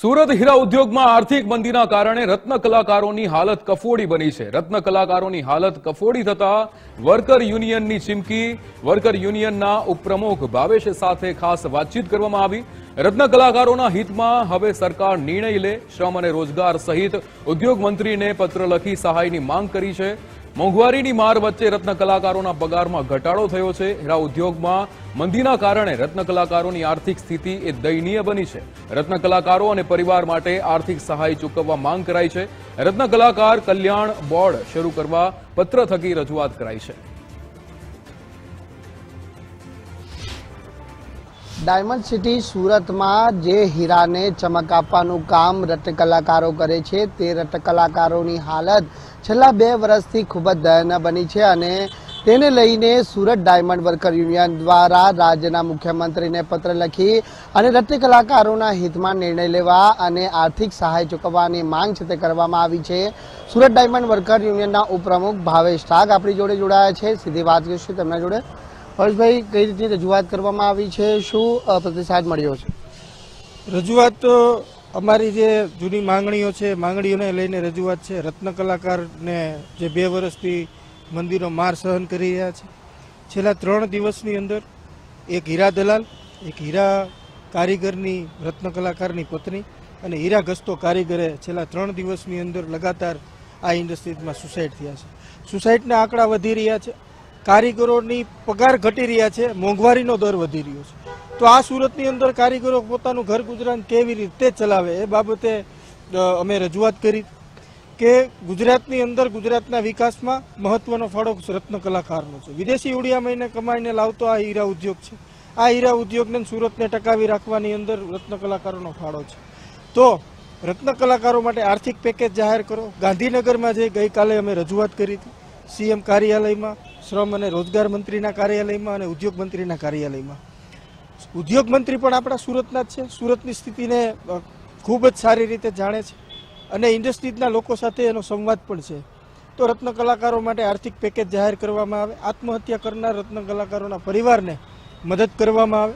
સુરત હીરા ઉદ્યોગમાં આર્થિક મંદીના કારણે રત્ન કલાકારોની હાલત કફોડી બની છે। રત્ન કલાકારોની હાલત કફોડી થતા વર્કર યુનિયનની ચીમકી। વર્કર યુનિયનના ઉપપ્રમુખ ભાવેશ સાથે ખાસ વાતચીત કરવામાં આવી। રત્ન કલાકારોના હિતમાં હવે સરકાર નિર્ણય લે। શ્રમ અને રોજગાર સહિત ઉદ્યોગ મંત્રીને પત્ર લખી સહાયની માંગ કરી છે। મોંઘવારીની માર વચ્ચે રત્ન કલાકારોના પગારમાં ઘટાડો થયો છે। હીરા ઉદ્યોગમાં મંદીના કારણે રત્ન કલાકારોની આર્થિક સ્થિતિ એ દયનીય બની છે। રત્ન કલાકારો અને પરિવાર માટે આર્થિક સહાય ચૂકવવા માંગ કરાઈ છે। રત્ન કલાકાર કલ્યાણ બોર્ડ શરૂ કરવા પત્ર થકી રજૂઆત કરાઈ છે। ડાયમંડ સિટી સુરતમાં જે હીરાને ચમક આપવાનું કામ રત્ન કલાકારો કરે છે તે રત્ન કલાકારોની હાલત છેલ્લા 2 વર્ષથી ખૂબ જ દયનીય બની છે અને તેને લઈને સુરત ડાયમંડ વર્કર યુનિયન દ્વારા રાજ્યના મુખ્યમંત્રીને પત્ર લખી અને રત્ન કલાકારોના હિતમાં નિર્ણય લેવા અને આર્થિક સહાય ચૂકવવાની માંગ છે તે કરવામાં આવી છે। સુરત ડાયમંડ વર્કર યુનિયનના ઉપપ્રમુખ ભાવેશ ઠાક આપણી જોડે જોડાયા છે। સીધી વાત કરીશું તેમના જોડે। હર્ષભાઈ, કઈ રીતની રજૂઆત કરવામાં આવી છે, શું પ્રતિસાદ મળ્યો છે? રજૂઆત અમારી જે જૂની માંગણીઓ છે, માંગણીઓને લઈને રજૂઆત છે। રત્ન કલાકારને જે 2 વર્ષથી મંદીનો માર સહન કરી રહ્યા છે, છેલ્લા 3 દિવસની અંદર એક હીરા દલાલ, એક હીરા કારીગરની રત્ન કલાકારની પત્ની અને હીરા ઘસતો કારીગરે છેલ્લા 3 દિવસની અંદર લગાતાર આ ઇન્ડસ્ટ્રીઝમાં સુસાઇડ થયા છે। સુસાઇડના આંકડા વધી રહ્યા છે, કારીગરોની પગાર ઘટી રહ્યા છે, મોંઘવારીનો દર વધી રહ્યો છે। તો આ સુરતની અંદર કારીગરો પોતાનું ઘર ગુજરાન કેવી રીતે ચલાવે એ બાબતે અમે રજૂઆત કરી કે ગુજરાતની અંદર ગુજરાતના વિકાસમાં મહત્વનો ફાળો રત્ન કલાકારનો છે। વિદેશી ઉડિયામયને કમાઈને લાવતો આ હીરા ઉદ્યોગ છે। આ હીરા ઉદ્યોગને સુરતને ટકાવી રાખવાની અંદર રત્ન કલાકારોનો ફાળો છે। તો રત્ન કલાકારો માટે આર્થિક પેકેજ જાહેર કરો। ગાંધીનગરમાં જે ગઈકાલે અમે રજૂઆત કરી હતી સીએમ કાર્યાલયમાં, શ્રમ અને રોજગાર મંત્રીના કાર્યાલયમાં અને ઉદ્યોગ મંત્રીના કાર્યાલયમાં। ઉદ્યોગ મંત્રી પણ આપણા સુરતના જ છે, સુરતની સ્થિતિને ખૂબ જ સારી રીતે જાણે છે અને ઇન્ડસ્ટ્રીઝના લોકો સાથે એનો સંવાદ પણ છે। તો રત્ન કલાકારો માટે આર્થિક પેકેજ જાહેર કરવામાં આવે, આત્મહત્યા કરનાર રત્ન કલાકારોના પરિવારને મદદ કરવામાં આવે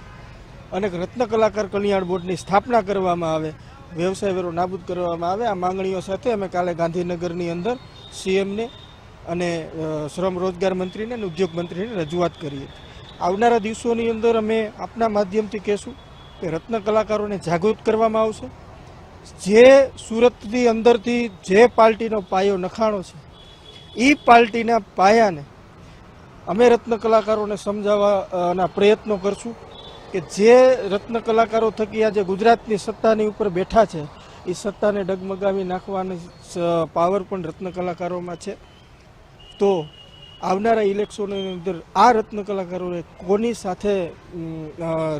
અને રત્ન કલાકાર કલ્યાણ બોર્ડની સ્થાપના કરવામાં આવે, વ્યવસાય વેરો નાબૂદ કરવામાં આવે। આ માંગણીઓ સાથે અમે કાલે ગાંધીનગરની અંદર સીએમને અને શ્રમ રોજગાર મંત્રીને અને ઉદ્યોગ મંત્રીને રજૂઆત કરી હતી। આવનારા દિવસોની અંદર અમે આપના માધ્યમથી કહેશું કે રત્ન કલાકારોને જાગૃત કરવામાં આવશે। જે સુરતની અંદરથી જે પાર્ટીનો પાયો નખાણો છે એ પાર્ટીના પાયાને અમે રત્ન કલાકારોને સમજાવવાના પ્રયત્નો કરશું કે જે રત્ન કલાકારો થકી આજે ગુજરાતની સત્તાની ઉપર બેઠા છે એ સત્તાને ડગમગાવી નાખવાની પાવર પણ રત્ન કલાકારોમાં છે। તો આવનારા ઇલેક્શનની અંદર આ રત્ન કલાકારોને કોની સાથે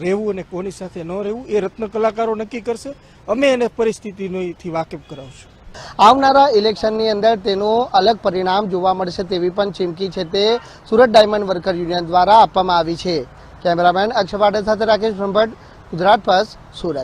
રહેવું અને કોની સાથે ન રહેવું એ રત્ન કલાકારો નક્કી કરશે। અમે એને પરિસ્થિતિથી વાકેફ કરાવશું। આવનારા ઇલેક્શનની અંદર તેનું અલગ પરિણામ જોવા મળશે તેવી પણ ચીમકી છે તે સુરત ડાયમંડ વર્કર યુનિયન દ્વારા આપવામાં આવી છે। કેમેરામેન અક્ષય પાટેલ સાથે રાકેશ બ્રહ્મભટ્ટ, ગુજરાત ફર્સ્ટ, સુરત।